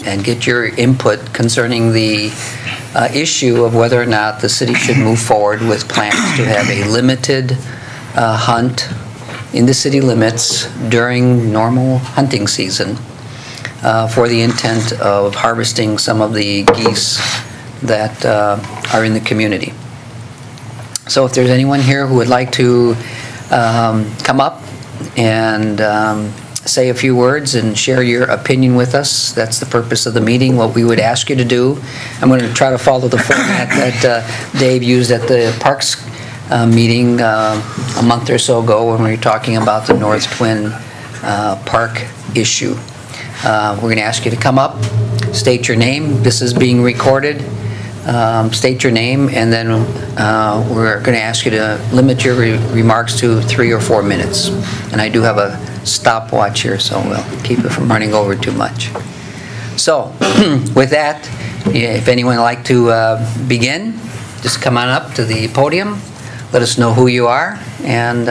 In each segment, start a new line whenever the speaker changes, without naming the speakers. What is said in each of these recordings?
And get your input concerning the issue of whether or not the city should move forward with plans to have a limited hunt in the city limits during normal hunting season for the intent of harvesting some of the geese that are in the community. So if there's anyone here who would like to come up and say a few words and share your opinion with us, that's the purpose of the meeting, what we would ask you to do. I'm going to try to follow the format that Dave used at the Parks meeting a month or so ago when we were talking about the North Twin Park issue. We're going to ask you to come up, state your name. This is being recorded. State your name, and then we're going to ask you to limit your remarks to 3 or 4 minutes. And I do have a stopwatch here, so we'll keep it from running over too much. So, with that, if anyone would like to begin, just come on up to the podium, let us know who you are, and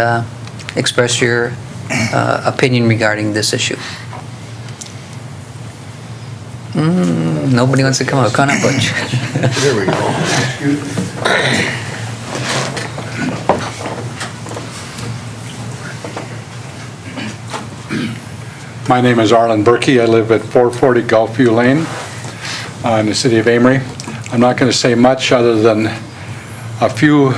express your opinion regarding this issue. Nobody wants to come up. Come on, Butch.
There we go. My name is Arlen Berkey. I live at 440 Gulfview Lane in the city of Amery. I'm not going to say much other than a few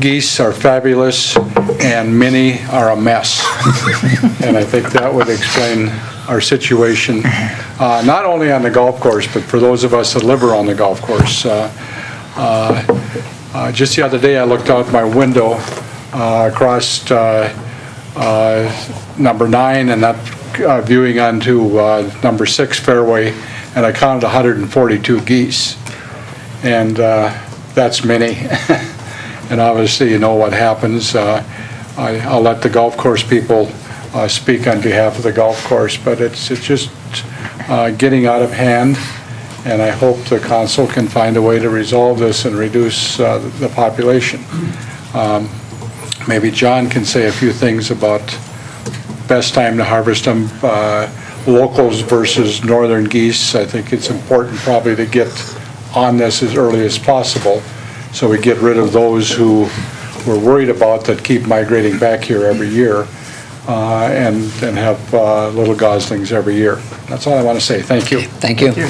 geese are fabulous and many are a mess. And I think that would explain our situation, not only on the golf course, but for those of us that live around the golf course. Just the other day, I looked out my window across number 9 and that viewing onto number 6 fairway, and I counted 142 geese, and that's many. And obviously, you know what happens. I'll let the golf course people speak on behalf of the golf course, but it's just getting out of hand, and I hope the council can find a way to resolve this and reduce the population. Maybe John can say a few things about best time to harvest them, locals versus northern geese. I think it's important probably to get on this as early as possible so we get rid of those who we're worried about that keep migrating back here every year. And have little goslings every year. That's all I want to say. Thank you.
Thank you.
Thank
you.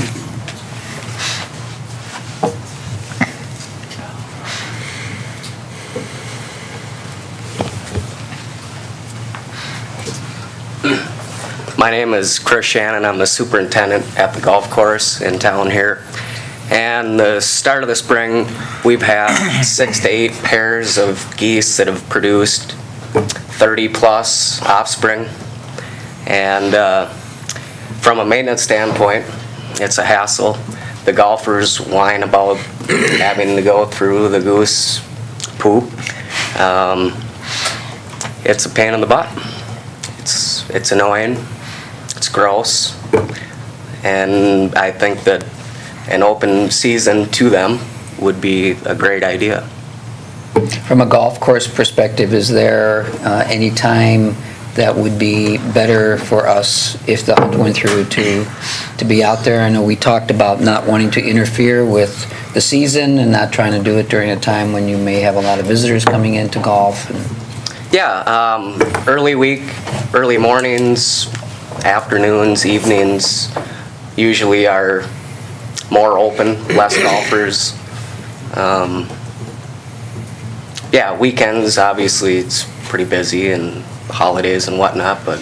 My name is Chris Shannon. I'm the superintendent at the golf course in town here. And the start of the spring, we've had 6 to 8 pairs of geese that have produced 30 plus offspring, and from a maintenance standpoint, it's a hassle. The golfers whine about having to go through the goose poop. It's a pain in the butt. It's annoying. It's gross, and I think that an open season to them would be a great idea.
From a golf course perspective, is there any time that would be better for us if the hunt went through to be out there? I know we talked about not wanting to interfere with the season and not trying to do it during a time when you may have a lot of visitors coming into golf.
Yeah, early week, early mornings, afternoons, evenings usually are more open, less golfers. Yeah, weekends, obviously, it's pretty busy, and holidays and whatnot, but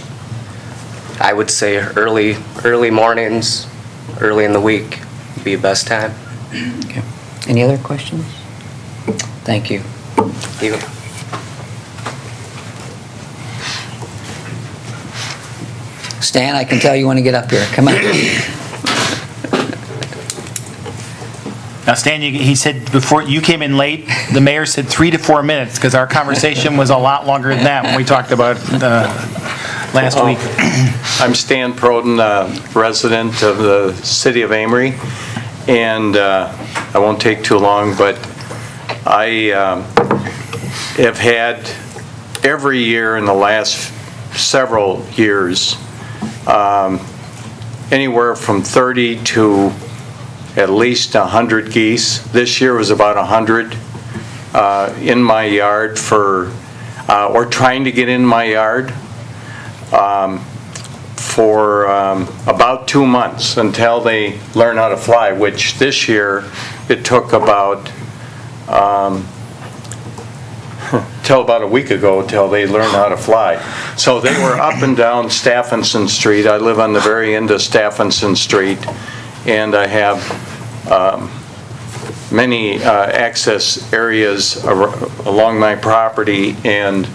I would say early mornings, early in the week would be the best time.
Okay. Any other questions? Thank you.
You.
Stan, I can tell you want to get up here. Come on.
Now, Stan, he said before you came in late, the mayor said 3 to 4 minutes because our conversation was a lot longer than that when we talked about last week.
I'm Stan Proden, resident of the City of Amery, and I won't take too long, but I have had every year in the last several years, anywhere from 30 to at least 100 geese. This year was about 100 in my yard or trying to get in my yard for about 2 months until they learn how to fly, which this year it took about till about a week ago till they learned how to fly. So they were up and down Stephenson Street. I live on the very end of Stephenson Street, and I have many access areas along my property, and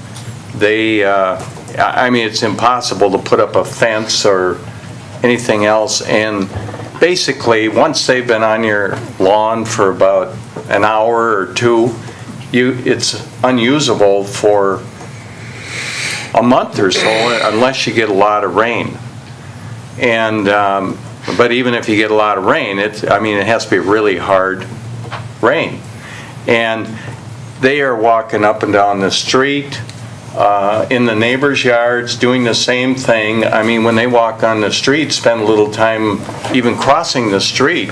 they, I mean, it's impossible to put up a fence or anything else. And basically, once they've been on your lawn for about an hour or two, it's unusable for a month or so unless you get a lot of rain. And but even if you get a lot of rain, I mean, it has to be really hard rain. And they are walking up and down the street, in the neighbors' yards, doing the same thing. I mean, when they walk on the street, spend a little time even crossing the street.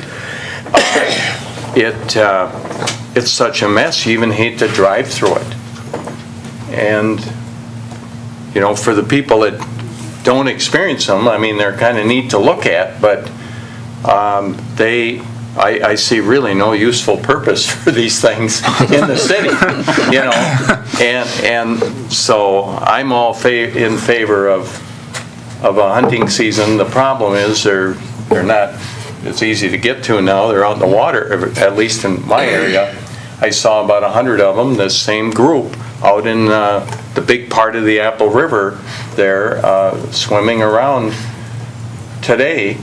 It's such a mess, you even hate to drive through it. And, you know, for the people that don't experience them, I mean, they're kind of neat to look at, but I see really no useful purpose for these things in the city, you know. And so I'm all in favor of a hunting season. The problem is they're not, it's easy to get to now. They're out in the water, at least in my area. I saw about 100 of them, this same group, out in the big part of the Apple River there, swimming around today.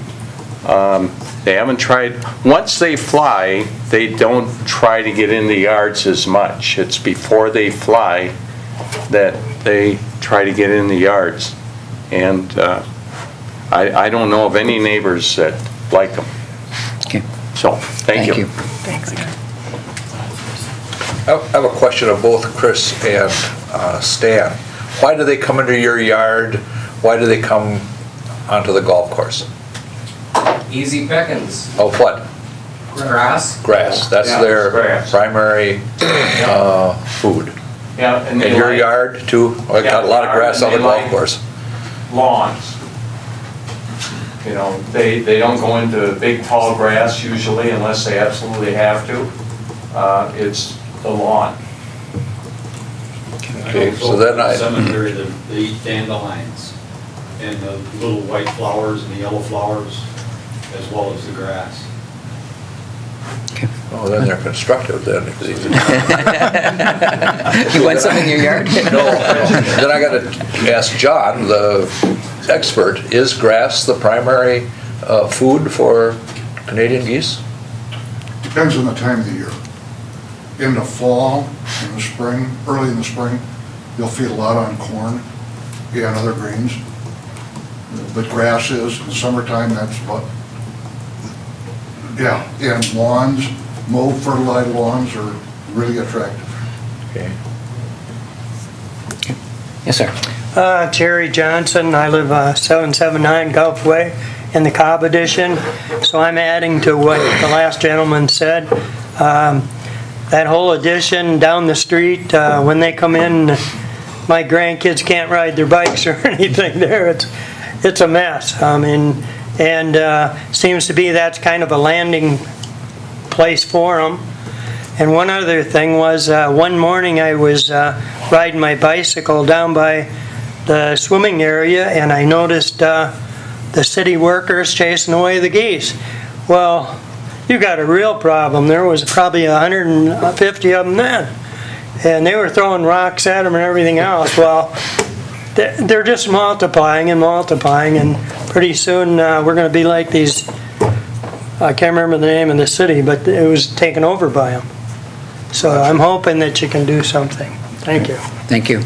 They haven't tried, once they fly, they don't try to get in the yards as much. It's before they fly that they try to get in the yards. And I don't know of any neighbors that like them.
Okay.
So, thank you.
Thanks.
I have a question of both Chris and Stan. Why do they come into your yard? Why do they come onto the golf course?
Easy pickings.
Of what?
Grass.
Grass. That's
Yeah,
their
grass.
primary food.
Yeah, and
In your yard too? I got a lot of grass on the golf course.
Lawns. You know, they don't go into big tall grass usually unless they absolutely have to. It's the lawn.
Okay, so then
Cemetery, they eat dandelions and the little white flowers and the yellow flowers, as well as the grass.
Oh, then they're constructive then.
You want some in your yard?
No. Then I got to ask John, the expert, is grass the primary food for Canadian geese?
Depends on the time of the year. In the fall, in the spring, early in the spring, you'll feed a lot on corn and other grains. But grass is, in the summertime, that's what, yeah, and lawns, mowed fertilized lawns are really attractive.
Okay.
Yes, sir.
Terry Johnson, I live 779 Gulf Way in the Cobb Edition, so I'm adding to what the last gentleman said. That whole addition down the street, when they come in, my grandkids can't ride their bikes or anything there. It's a mess. I mean, and seems to be that's kind of a landing place for them. And one other thing was, one morning I was riding my bicycle down by the swimming area, and I noticed the city workers chasing away the geese. Well, you got a real problem. There was probably 150 of them then, and they were throwing rocks at them and everything else. Well, they're just multiplying and multiplying, and pretty soon we're going to be like these, I can't remember the name of the city, but it was taken over by them. So I'm hoping that you can do something. Thank you.
Thank you.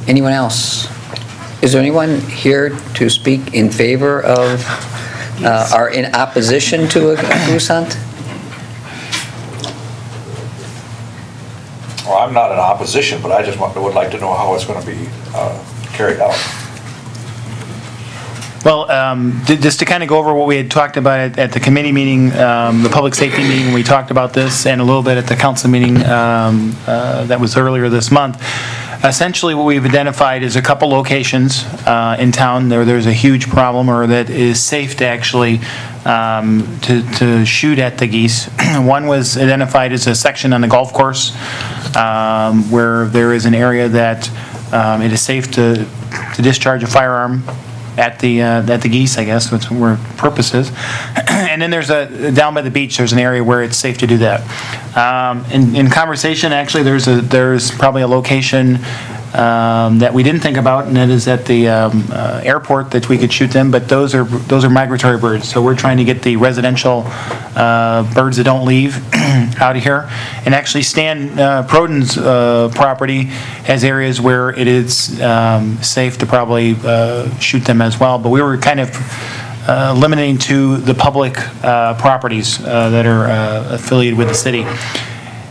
Anyone else? Is there anyone here to speak in favor of or in opposition to a goose hunt?
Well, I'm not in opposition, but I just would like to know how it's going to be carried out.
Well, just to kind of go over what we had talked about at the committee meeting, the public safety meeting, we talked about this, and a little bit at the council meeting that was earlier this month. Essentially, what we've identified is a couple locations in town there's a huge problem, or that is safe to actually to shoot at the geese. One was identified as a section on the golf course where there is an area that it is safe to discharge a firearm at the geese, I guess, that's where purpose is. And then there's down by the beach, there's an area where it's safe to do that. In conversation, actually, there's probably a location that we didn't think about, and that is at the airport that we could shoot them, but those are migratory birds. So we're trying to get the residential birds that don't leave out of here. And actually Stan Proden's property has areas where it is safe to probably shoot them as well. But we were kind of limiting to the public properties that are affiliated with the city.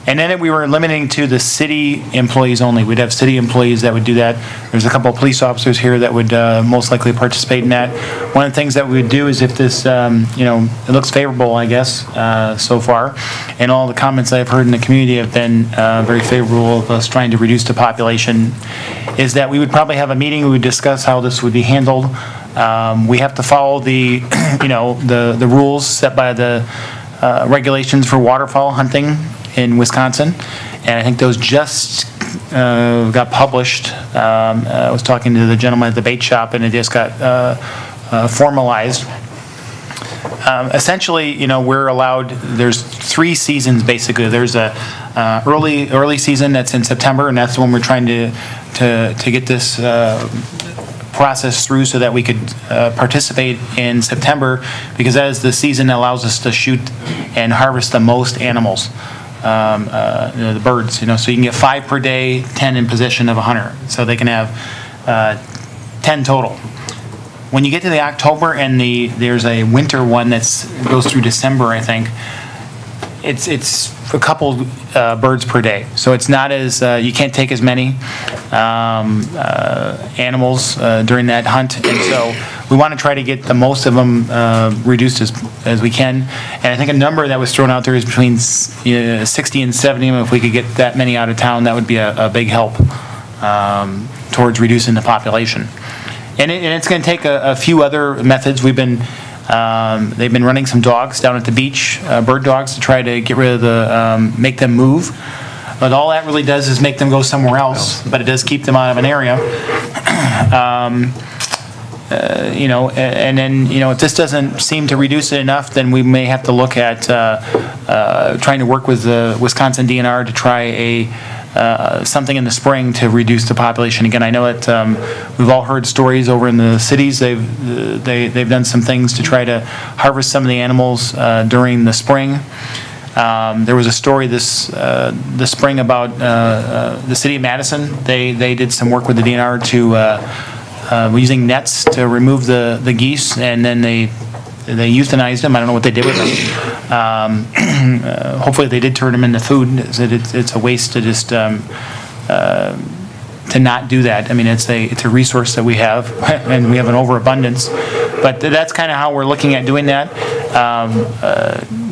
And then we were limiting to the city employees only. We'd have city employees that would do that. There's a couple of police officers here that would most likely participate in that. One of the things that we would do is if this, it looks favorable, I guess, so far, and all the comments I've heard in the community have been very favorable of us trying to reduce the population, is that we would probably have a meeting, we would discuss how this would be handled. We have to follow the, the rules set by the regulations for waterfowl hunting in Wisconsin, and I think those just got published. I was talking to the gentleman at the bait shop, and it just got formalized. Essentially, we're allowed, there's 3 seasons basically. There's a early season that's in September, and that's when we're trying to get this process through so that we could participate in September, because that is the season that allows us to shoot and harvest the most animals. The birds, so you can get 5 per day, 10 in possession of a hunter. So they can have 10 total. When you get to the October and there's a winter one that goes through December, I think, it's a couple birds per day. So it's not as, you can't take as many animals during that hunt. And so we want to try to get the most of them reduced as we can. And I think a number that was thrown out there is between 60 and 70. And if we could get that many out of town, that would be a big help towards reducing the population. And it's going to take a few other methods. They've been running some dogs down at the beach, bird dogs, to try to get rid of make them move. But all that really does is make them go somewhere else, but it does keep them out of an area. And then, if this doesn't seem to reduce it enough, then we may have to look at trying to work with the Wisconsin DNR to try something in the spring to reduce the population. Again, I know that we've all heard stories over in the cities. They've done some things to try to harvest some of the animals during the spring. There was a story this spring about the city of Madison. They did some work with the DNR to using nets to remove the geese, and then they euthanized them. I don't know what they did with them. Hopefully they did turn them into food. It's a waste to just to not do that. I mean, it's a resource that we have, and we have an overabundance. But that's kind of how we're looking at doing that.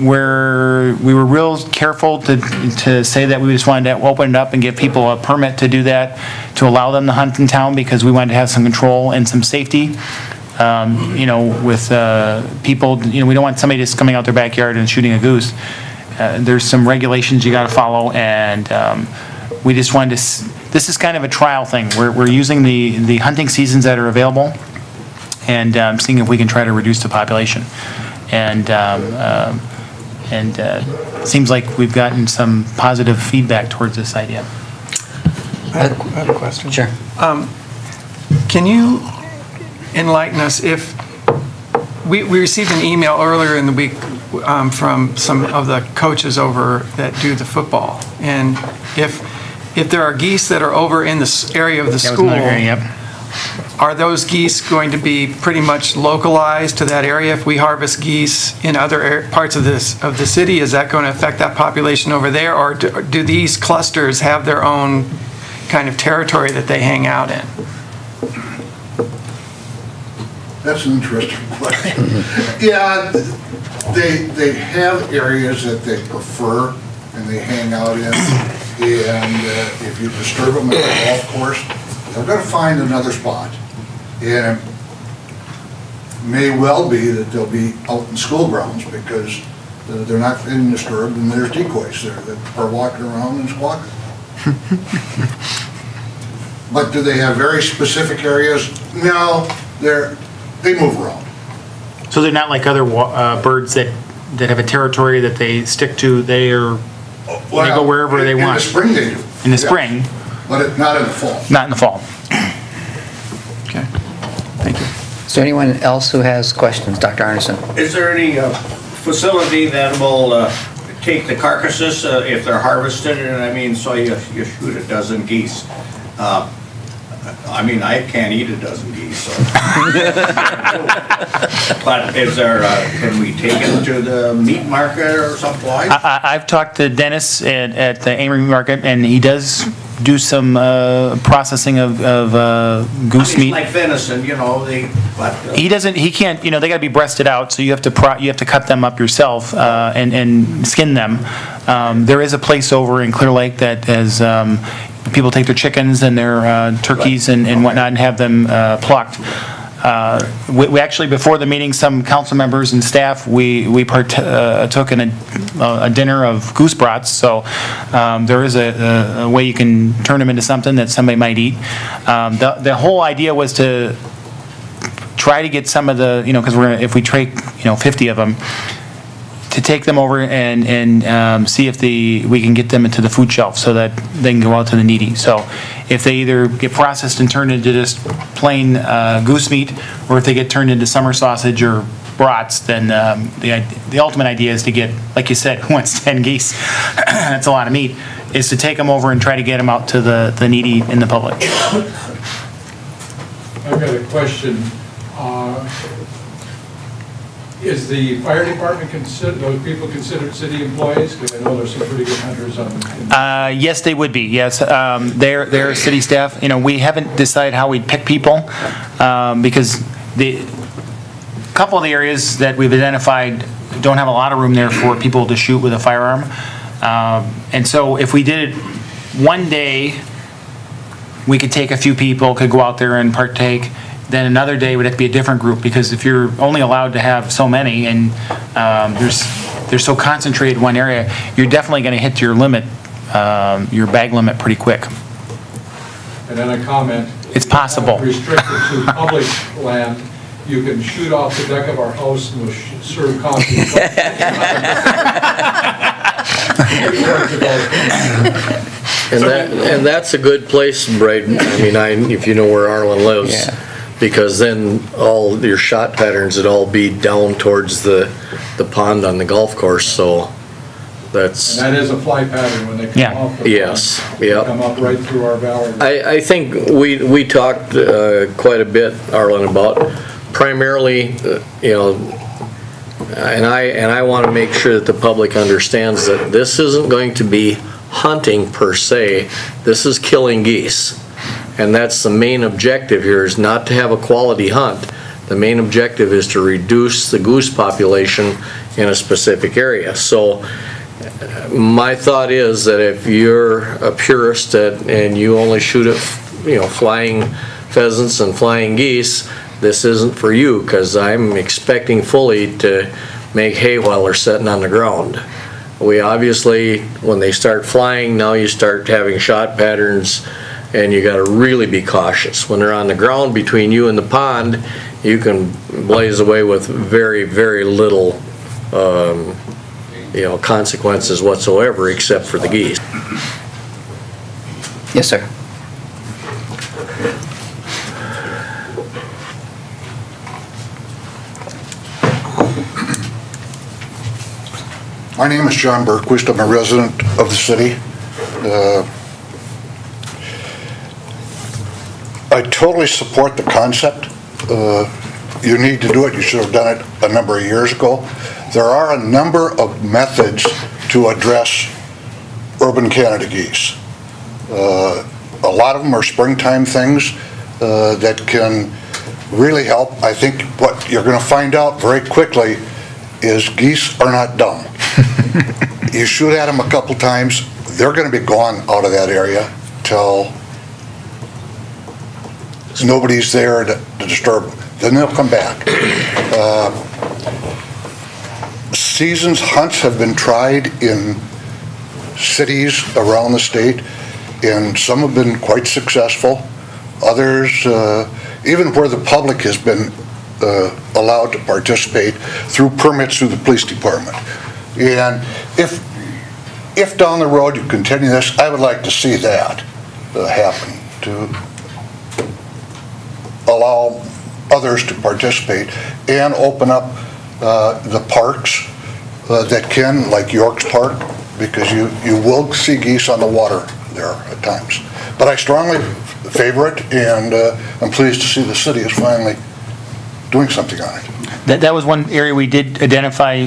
We were real careful to say that we just wanted to open it up and give people a permit to do that, to allow them to hunt in town, because we wanted to have some control and some safety. With people, we don't want somebody just coming out their backyard and shooting a goose. There's some regulations you got to follow, and we just wanted to. This is kind of a trial thing. We're using the hunting seasons that are available, and seeing if we can try to reduce the population. And seems like we've gotten some positive feedback towards this idea.
I have a question.
Sure.
Can you enlighten us if we received an email earlier in the week from some of the coaches over that do the football, and if there are geese that are over in this area of the school, are those geese going to be pretty much localized to that area? If we harvest geese in other parts of the city, is that going to affect that population over there? Or do these clusters have their own kind of territory that they hang out in?
That's an interesting question. Yeah, they have areas that they prefer and they hang out in. And if you disturb them at the golf course, they're going to find another spot. And it may well be that they'll be out in school grounds because they're not getting disturbed and there's decoys there that are walking around and squawking. But do they have very specific areas? No, they move around.
So they're not like other birds that have a territory that they stick to. They go wherever they want.
In the spring they do.
In the spring.
But not in the fall.
Not in the fall. Okay, thank you.
Is there anyone else who has questions? Dr. Arneson?
Is there any facility that will take the carcasses if they're harvested? And I mean, so you shoot a dozen geese. I mean, I can't eat a dozen geese, so. But is there, can we take it to the meat market or someplace?
I've talked to Dennis at the Amery Market, and he does do some processing of goose meat.
Like venison, you know,
He doesn't. He can't. You know, they got to be breasted out, so you have to cut them up yourself and skin them. There is a place over in Clear Lake that has. People take their chickens and their turkeys and whatnot and have them plucked. We actually, before the meeting, some council members and staff, we partook in a dinner of goose brats. So there is a way you can turn them into something that somebody might eat. The whole idea was to try to get some of the, because if we trade, 50 of them, to take them over and see if we can get them into the food shelf so that they can go out to the needy. So if they either get processed and turned into just plain goose meat, or if they get turned into summer sausage or brats, then the ultimate idea is to get, like you said, who wants 10 geese? That's a lot of meat, is to take them over and try to get them out to the needy in the public.
I've got a question. Is the fire department those people considered city employees? Because I know there's some pretty good hunters on.
Yes, they would be. Yes, they're city staff. We haven't decided how we'd pick people because a couple of the areas that we've identified don't have a lot of room there for people to shoot with a firearm, and so if we did it one day, we could take a few people, could go out there and partake. Then another day would have to be a different group, because if you're only allowed to have so many and they're so concentrated in one area, you're definitely going to hit your limit, your bag limit pretty quick.
And then a comment.
It's possible.
Restricted to public land, you can shoot off the deck of our house and we'll serve coffee.
And that's a good place, Braden. I mean, if you know where Arlen lives.
Yeah.
Because then all your shot patterns would all be down towards the pond on the golf course, so that's...
And that is a fly pattern when they come off the
Yes,
pond.
yep.
They come up right through our valley.
I think we talked quite a bit, Arlen, about primarily, and I want to make sure that the public understands that this isn't going to be hunting per se. This is killing geese. And that's the main objective here, is not to have a quality hunt. The main objective is to reduce the goose population in a specific area. So my thought is that if you're a purist and you only shoot at flying pheasants and flying geese, this isn't for you, because I'm expecting fully to make hay while they're sitting on the ground. We obviously, when they start flying, now you start having shot patterns, and you got to really be cautious. When they're on the ground between you and the pond, you can blaze away with very, very little, consequences whatsoever, except for the geese.
Yes, sir.
My name is John Berquist. I'm a resident of the city. I totally support the concept. You need to do it. You should have done it a number of years ago. There are a number of methods to address urban Canada geese. A lot of them are springtime things that can really help. I think what you're going to find out very quickly is geese are not dumb. You shoot at them a couple times, they're going to be gone out of that area till nobody's there to disturb them. Then they'll come back. Seasons hunts have been tried in cities around the state, and some have been quite successful. Others, even where the public has been allowed to participate through permits through the police department. And if down the road you continue this, I would like to see that happen, to allow others to participate and open up the parks that can, like York's Park, because you will see geese on the water there at times. But I strongly favor it, and I'm pleased to see the city is finally doing something on it.
That was one area we did identify,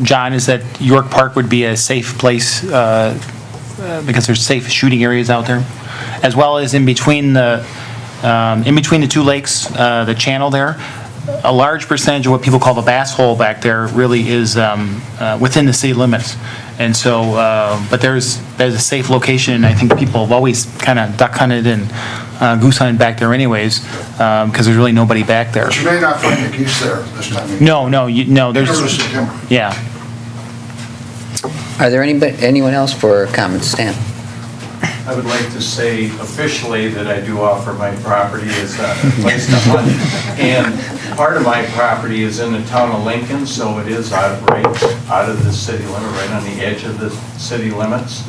John, is that York Park would be a safe place because there's safe shooting areas out there, as well as in between the two lakes, the channel there. A large percentage of what people call the bass hole back there really is within the city limits. And so, but there's a safe location, and I think people have always kind of duck hunted and goose hunted back there anyways, because there's really nobody back there.
But you may not find the geese there this time.
No, there's, yeah.
Are there anyone else for comments? Stan?
I would like to say officially that I do offer my property as a place to hunt. And part of my property is in the town of Lincoln, so it is right out of the city limit, right on the edge of the city limits.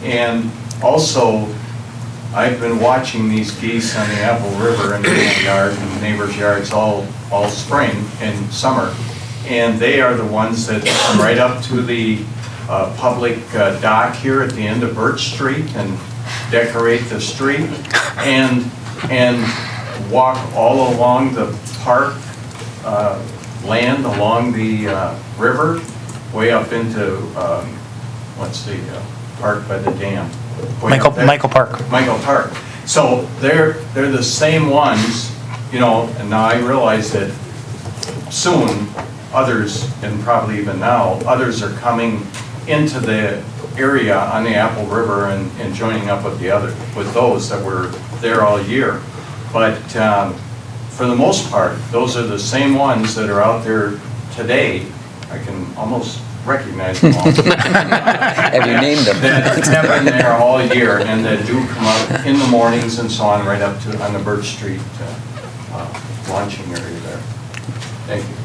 And also, I've been watching these geese on the Apple River in my yard and neighbors' yards all spring and summer. And they are the ones that come right up to the public dock here at the end of Birch Street and decorate the street and walk all along the park land along the river way up into what's the park by the dam?
Michael Park.
Michael Park. So they're the same ones, you know, and now I realize that soon others, and probably even now, others are coming into the area on the Apple River and joining up with those that were there all year. But for the most part, those are the same ones that are out there today. I can almost recognize them all.
Have you named them?
That have been there all year and that do come out in the mornings and so on, right up to on the Birch Street launching area there. Thank you.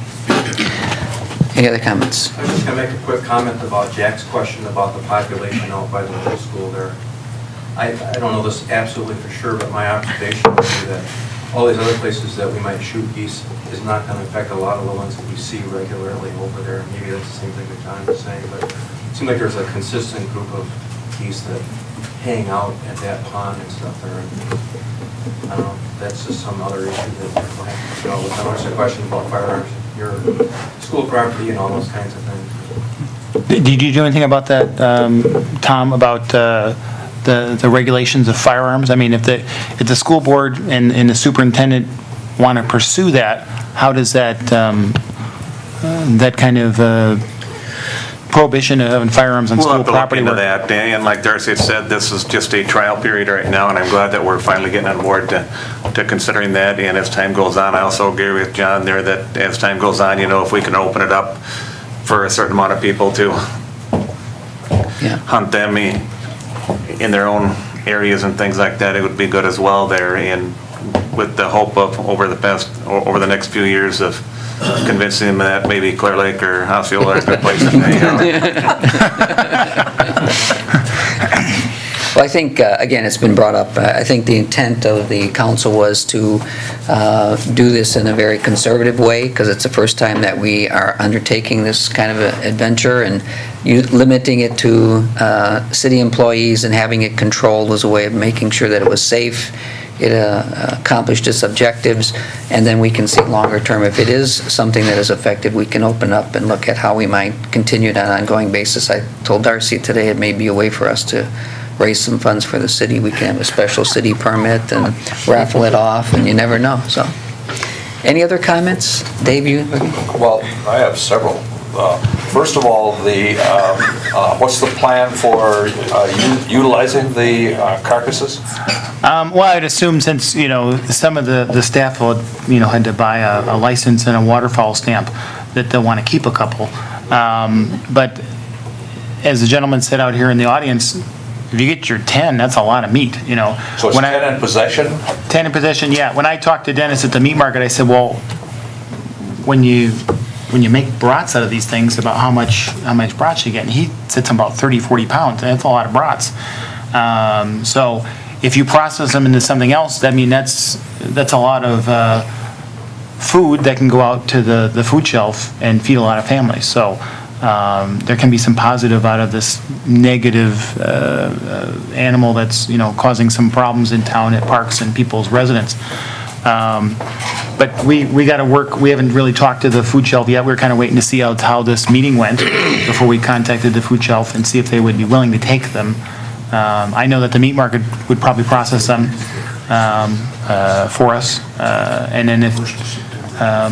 Any other comments?
I'm just going to make a quick comment about Jack's question about the population out by the middle school there. I don't know this absolutely for sure, but my observation would be that all these other places that we might shoot geese is not going to affect a lot of the ones that we see regularly over there. Maybe that's the same thing that John was saying, but it seems like there's a consistent group of geese that hang out at that pond and stuff there. And I don't know, that's just some other issue that we'll have to deal with. I know there's a question about firearms, your school property and all those kinds of things.
Did you do anything about that, Tom, about the regulations of firearms? I mean, if the school board and the superintendent want to pursue that, how does that that kind of prohibition of firearms on school property work?
We'll have to look into that, and like Darcy said, this is just a trial period right now, and I'm glad that we're finally getting on board to considering that. And as time goes on, I also agree with John there that as time goes on, you know, if we can open it up for a certain amount of people to hunt them in their own areas and things like that, it would be good as well there. And with the hope of over the next few years of convincing them that maybe Clear Lake or Osceola are a good place to hang out.
Well, I think, again, it's been brought up, I think the intent of the council was to do this in a very conservative way, because it's the first time that we are undertaking this kind of an adventure, and limiting it to city employees and having it controlled was a way of making sure that it was safe it accomplished its objectives, and then we can see longer term. If it is something that is effective, we can open up and look at how we might continue it on an ongoing basis. I told Darcy today it may be a way for us to raise some funds for the city. We can have a special city permit and raffle it off, and you never know. So, any other comments? Dave, you?
Well, I have several. First of all, what's the plan for utilizing the carcasses?
Well, I'd assume since, some of the staff would, had to buy a license and a waterfowl stamp, that they'll want to keep a couple. But as the gentleman said out here in the audience, if you get your 10, that's a lot of meat,
So it's 10 in possession?
10 in possession, yeah. When I talked to Dennis at the meat market, I said, well, when you make brats out of these things, about how much brats you get, and he said something about 30, 40 pounds, and that's a lot of brats. So if you process them into something else, I mean, that's a lot of food that can go out to the food shelf and feed a lot of families. So there can be some positive out of this negative animal that's, causing some problems in town at parks and people's residents. But we got to work. We haven't really talked to the food shelf yet. We're kind of waiting to see how this meeting went before we contacted the food shelf and see if they would be willing to take them. I know that the meat market would probably process them for us. And then if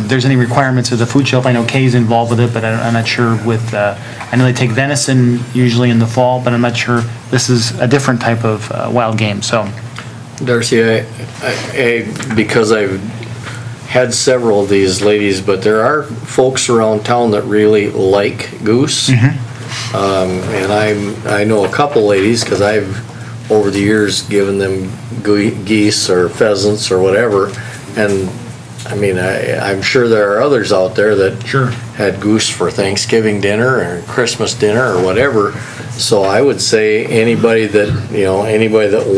there's any requirements of the food shelf, I know Kay's involved with it, but I'm not sure with, I know they take venison usually in the fall, but I'm not sure this is a different type of wild game, so.
Darcy, because I've had several of these ladies, but there are folks around town that really like goose. And I know a couple ladies, because I've over the years given them geese or pheasants or whatever, and I mean, I'm sure there are others out there that had goose for Thanksgiving dinner or Christmas dinner or whatever. So I would say anybody that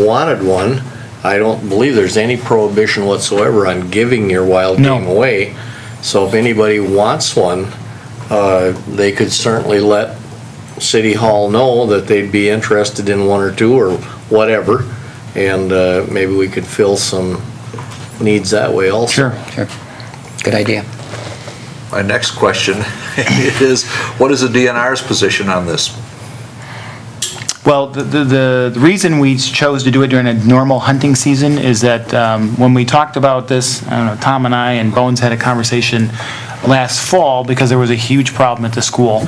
wanted one, I don't believe there's any prohibition whatsoever on giving your wild game away. So if anybody wants one, they could certainly let City Hall know that they'd be interested in one or two or whatever, and maybe we could fill some needs that way also.
Sure. Good idea.
My next question is, what is the DNR's position on this?
Well, the reason we chose to do it during a normal hunting season is that when we talked about this, I don't know, Tom and I and Bones had a conversation last fall because there was a huge problem at the school.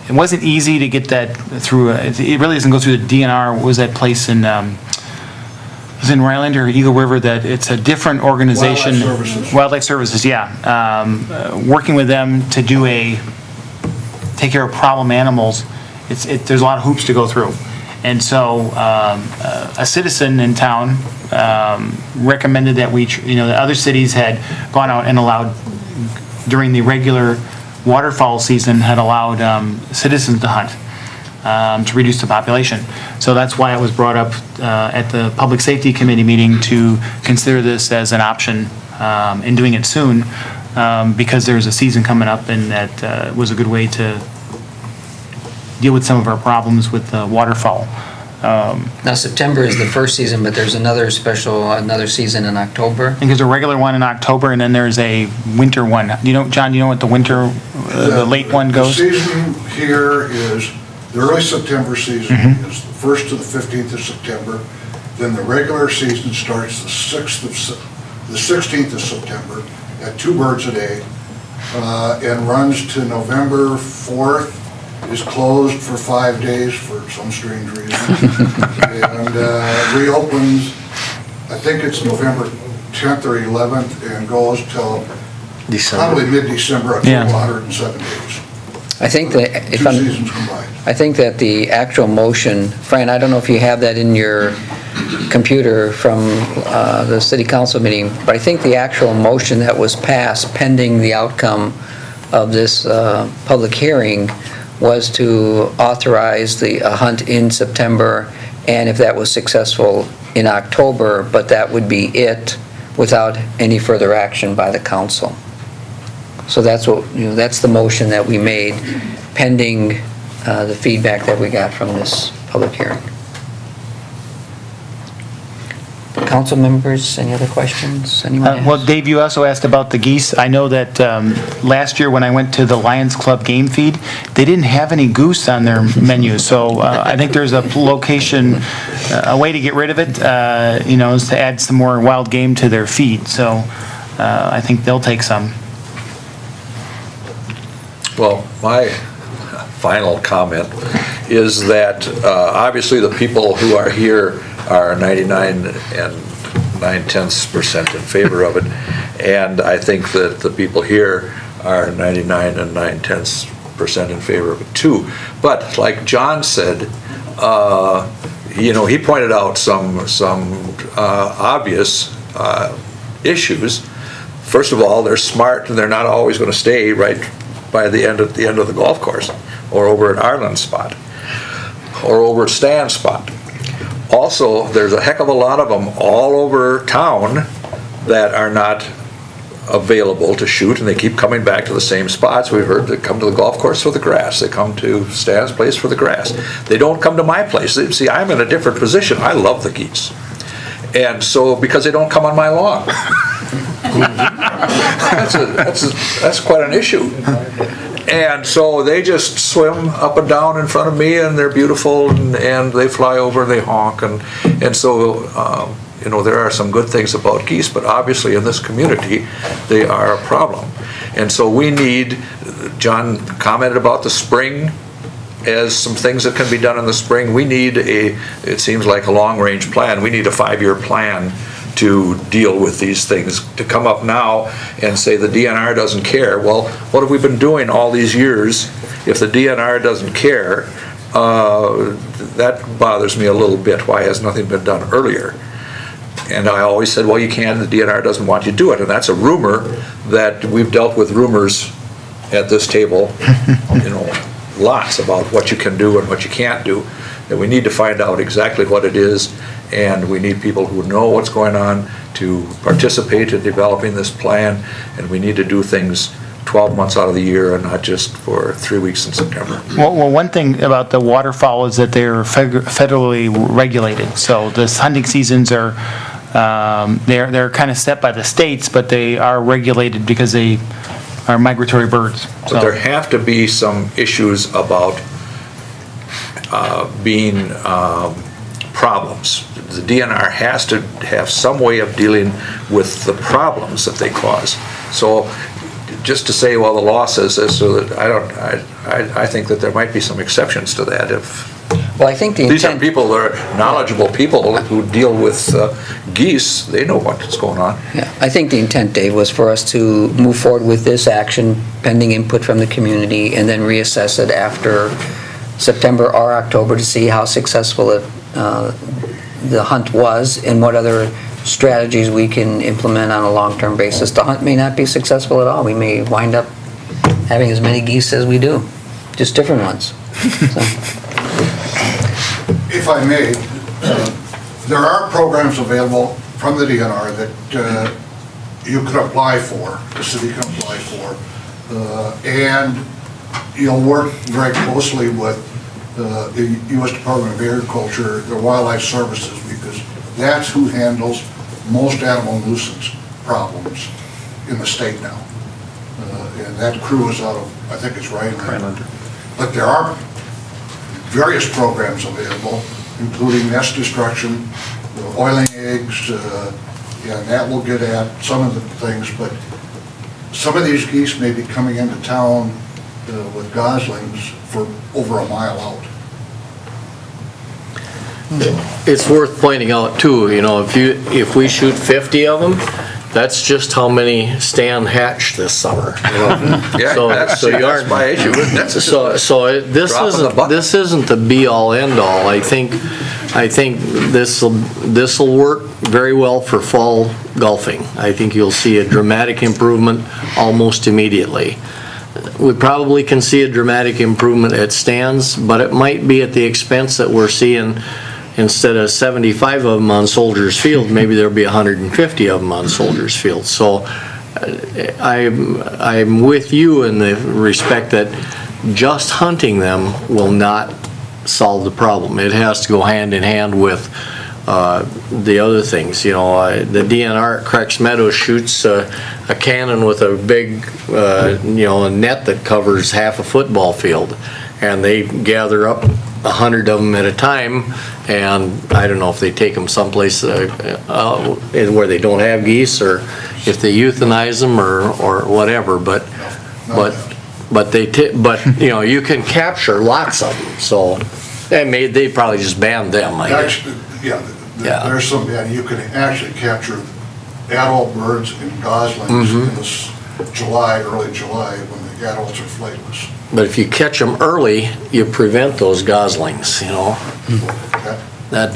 It wasn't easy to get that through. It really doesn't go through the DNR. What was that place in? It was in Ryland or Eagle River that it's a different organization. Wildlife Services, yeah. Working with them to take care of problem animals. There's a lot of hoops to go through. And so a citizen in town recommended that the other cities had gone out and allowed, during the regular waterfowl season, had allowed citizens to hunt to reduce the population. So that's why it was brought up at the Public Safety Committee meeting to consider this as an option and doing it soon because there's a season coming up, and that was a good way to deal with some of our problems with waterfowl.
Now, September is the first season, but there's another season in October.
I think there's a regular one in October, and then there's a winter one. John, do you know what the winter, the late one goes?
The season here is, the early September season is the 1st to the 15th of September. Then the regular season starts the 16th of September at 2 birds a day and runs to November 4th. Is closed for 5 days for some strange reason, and reopens, I think it's November 10th or 11th, and goes till probably mid-December, up to 107 days.
I think that
Two seasons combined.
I think that the actual motion, Fran, I don't know if you have that in your computer from the city council meeting, but I think the actual motion that was passed pending the outcome of this public hearing was to authorize the hunt in September, and if that was successful, in October, but that would be it without any further action by the council. So that's the motion that we made pending the feedback that we got from this public hearing. Council members, any other questions? Anyone has?
Well, Dave, you also asked about the geese. I know that last year when I went to the Lions Club game feed, they didn't have any goose on their menu. So I think there's a location, a way to get rid of it, is to add some more wild game to their feed. So I think they'll take some.
Well, my final comment is that obviously the people who are here are 99 and 9/10% in favor of it, and I think that the people here are 99 and 9/10% in favor of it too. But like John said, he pointed out some obvious issues. First of all, they're smart and they're not always going to stay right by the end of the golf course, or over at Arlen's spot, or over at Stan's spot. Also, there's a heck of a lot of them all over town that are not available to shoot, and they keep coming back to the same spots. We've heard they come to the golf course for the grass. They come to Stan's place for the grass. They don't come to my place. See, I'm in a different position. I love the geese. And so, because they don't come on my lawn. That's quite an issue. And so they just swim up and down in front of me, and they're beautiful, and they fly over and they honk, and so there are some good things about geese, but obviously in this community they are a problem. And so we need, John commented about the spring as some things that can be done in the spring. We need it seems like a long-range plan. We need a 5-year plan to deal with these things. To come up now and say the DNR doesn't care, well, what have we been doing all these years? If the DNR doesn't care, that bothers me a little bit. Why has nothing been done earlier? And I always said, well, you can't, the DNR doesn't want you to do it. And that's a rumor that we've dealt with rumors at this table, lots about what you can do and what you can't do. That we need to find out exactly what it is, and we need people who know what's going on to participate in developing this plan, and we need to do things 12 months out of the year and not just for 3 weeks in September.
Well, one thing about the waterfowl is that they're federally regulated. So the hunting seasons are they're kind of set by the states, but they are regulated because they are migratory birds.
But there have to be some issues about being problems. The DNR has to have some way of dealing with the problems that they cause. So just to say, well, the law says this, so that I think that there might be some exceptions to that.
Well, I think
these are people that are knowledgeable people who deal with geese. They know what's going on.
Yeah, I think the intent, Dave, was for us to move forward with this action pending input from the community, and then reassess it after September or October to see how successful the hunt was and what other strategies we can implement on a long-term basis. The hunt may not be successful at all. We may wind up having as many geese as we do, just different ones. So.
If I may, there are programs available from the DNR that you could apply for, the city can apply for, and you'll work very closely with the U.S. Department of Agriculture, the Wildlife Services, because that's who handles most animal nuisance problems in the state now. And that crew is out of, I think it's Rhinelander. But there are various programs available, including nest destruction, oiling eggs, and that will get at some of the things, but some of these geese may be coming into town with goslings for over a mile out.
It's worth pointing out too, if we shoot 50 of them, that's just how many Stan hatched this summer.
Yeah, that's my issue.
This isn't the be-all end-all. I think this will work very well for fall golfing. I think you'll see a dramatic improvement almost immediately. We probably can see a dramatic improvement at Stan's, but it might be at the expense that we're seeing. Instead of 75 of them on Soldiers Field, maybe there'll be 150 of them on Soldiers Field. So I'm with you in the respect that just hunting them will not solve the problem. It has to go hand in hand with the other things, the DNR at Cracks Meadows shoots a cannon with a big, a net that covers half a football field, and they gather up 100 of them at a time, and I don't know if they take them someplace where they don't have geese, or if they euthanize them or whatever, but you can capture lots of them, so they probably just banned them, I guess.
There's some, you can actually capture adult birds and goslings in this early July, when the adults are flightless.
But if you catch them early, you prevent those goslings, That.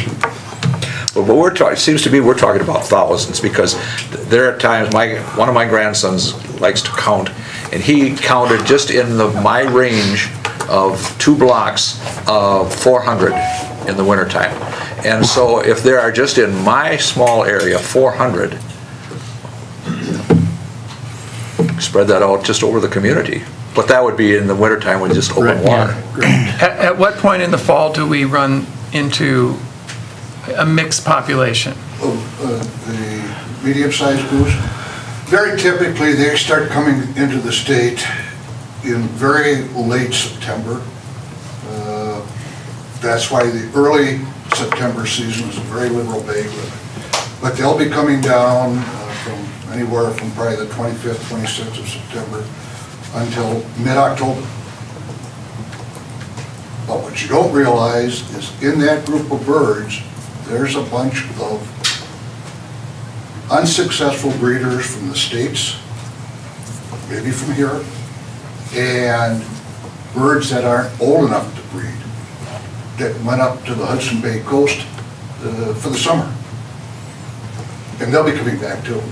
But it seems to be we're talking about thousands, because there are times, one of my grandsons likes to count, and he counted just in my range of 2 blocks of 400 in the wintertime. And so if there are just in my small area 400, spread that out just over the community. But that would be in the wintertime with just open water.
At what point in the fall do we run into a mixed population?
The medium-sized goose, very typically they start coming into the state in very late September. That's why the early September season is a very liberal bag limit. But they'll be coming down from anywhere from probably the 25th, 26th of September until mid-October. But what you don't realize is in that group of birds, there's a bunch of unsuccessful breeders from the States, maybe from here, and birds that aren't old enough to breed, that went up to the Hudson Bay coast for the summer. And they'll be coming back too.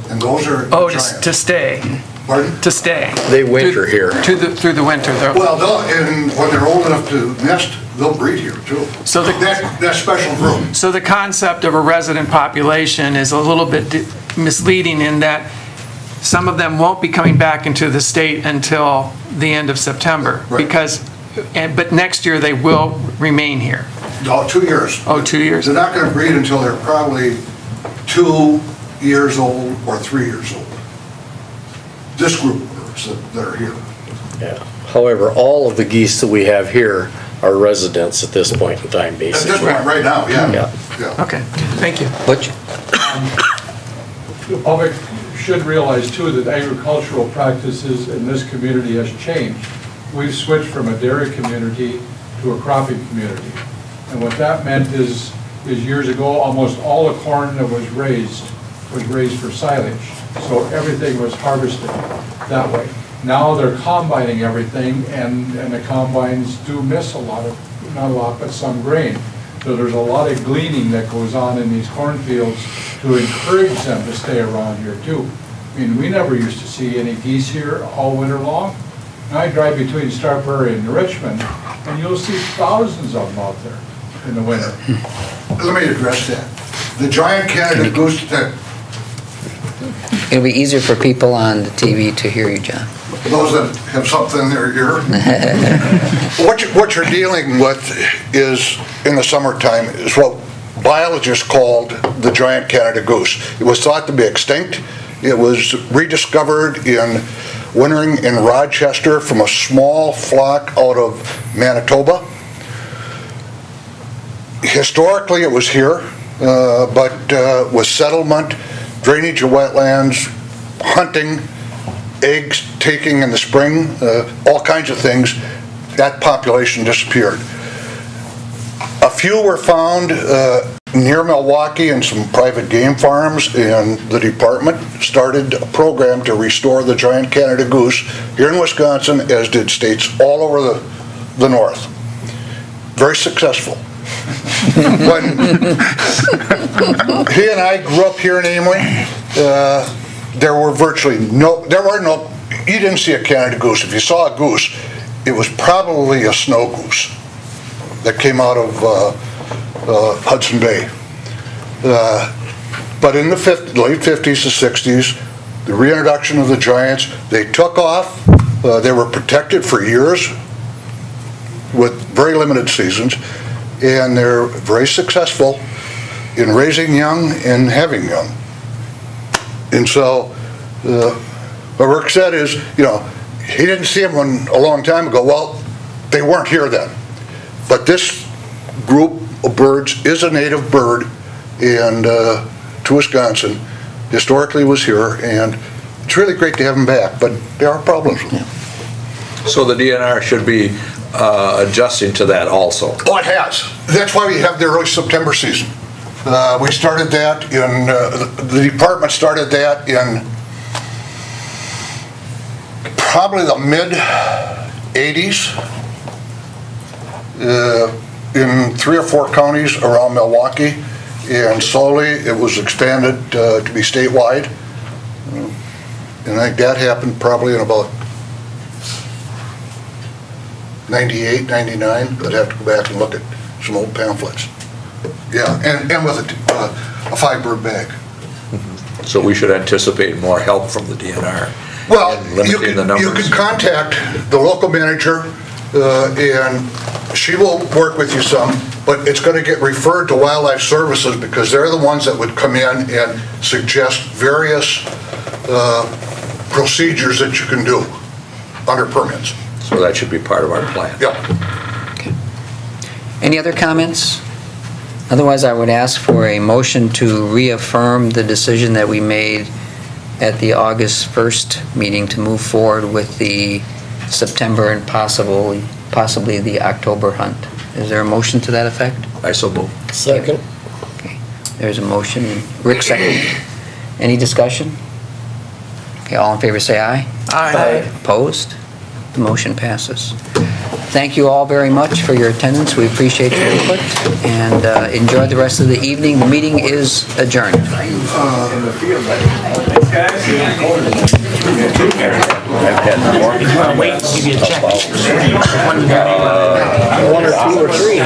And those are giant.
To stay.
Pardon?
To stay.
They winter here.
Through the winter.
Well, and when they're old enough to nest, they'll breed here too. So that special group.
So the concept of a resident population is a little bit misleading in that some of them won't be coming back into the state until the end of September.
Right.
But next year they will remain here.
No, 2 years.
Oh, 2 years.
They're not going to breed until they're probably 2 years old or 3 years old. This group of birds that are here.
Yeah. However, all of the geese that we have here are residents at this point in time, basically.
At this point, right now, yeah.
Okay, thank you.
Butch?
The public should realize too that agricultural practices in this community has changed. We've switched from a dairy community to a cropping community. And what that meant is years ago, almost all the corn that was raised for silage. So everything was harvested that way. Now they're combining everything, and the combines do miss not a lot, but some grain. So there's a lot of gleaning that goes on in these cornfields to encourage them to stay around here too. I mean, we never used to see any geese here all winter long. And I drive between Star Prairie and Richmond, and you'll see thousands of them out there in the winter.
Let me address that. The giant Canada goose that...
It'll be easier for people on the TV to hear you, John.
Those that have something in their ear. What you're dealing with is, in the summertime, is what biologists called the giant Canada goose. It was thought to be extinct. It was rediscovered wintering in Rochester from a small flock out of Manitoba. Historically, it was here, but with settlement, drainage of wetlands, hunting, eggs taking in the spring, all kinds of things, that population disappeared. A few were found near Milwaukee in some private game farms, and the department started a program to restore the giant Canada goose here in Wisconsin, as did states all over the north. Very successful. When he and I grew up here in Amery, there were you didn't see a Canada goose. If you saw a goose, it was probably a snow goose that came out of Hudson Bay. But in the late 50s to 60s, the reintroduction of the giants, they took off. They were protected for years with very limited seasons. and they're very successful in raising young and having young. And so, what Rick said is, you know, he didn't see them a long time ago. Well, they weren't here then. But this group of birds is a native bird and to Wisconsin, historically was here, and it's really great to have them back, but there are problems with them.
So the DNR should be adjusting to that also?
Oh, it has. That's why we have the early September season. We started that in, the department started that in probably the mid-'80s in 3 or 4 counties around Milwaukee, and slowly it was expanded to be statewide. And I think that happened probably in about 98, 99. I'd have to go back and look at some old pamphlets. Yeah, and with a 5-bird bag.
So we should anticipate more help from the DNR.
Well,
in limiting the numbers.
you can contact the local manager, and she will work with you some, but it's going to get referred to Wildlife Services because they're the ones that would come in and suggest various procedures that you can do under permits.
So that should be part of our plan.
Yep.
Okay. Any other comments? Otherwise, I would ask for a motion to reaffirm the decision that we made at the August 1st meeting to move forward with the September and possibly the October hunt. Is there a motion to that effect?
I so move.
Second.
Okay. There's a motion. Rick, second. Any discussion? Okay, all in favor say aye.
Aye.
Opposed? The motion passes. Thank you all very much for your attendance. We appreciate your input, and enjoy the rest of the evening. The meeting is adjourned.
I wonder 2 or 3.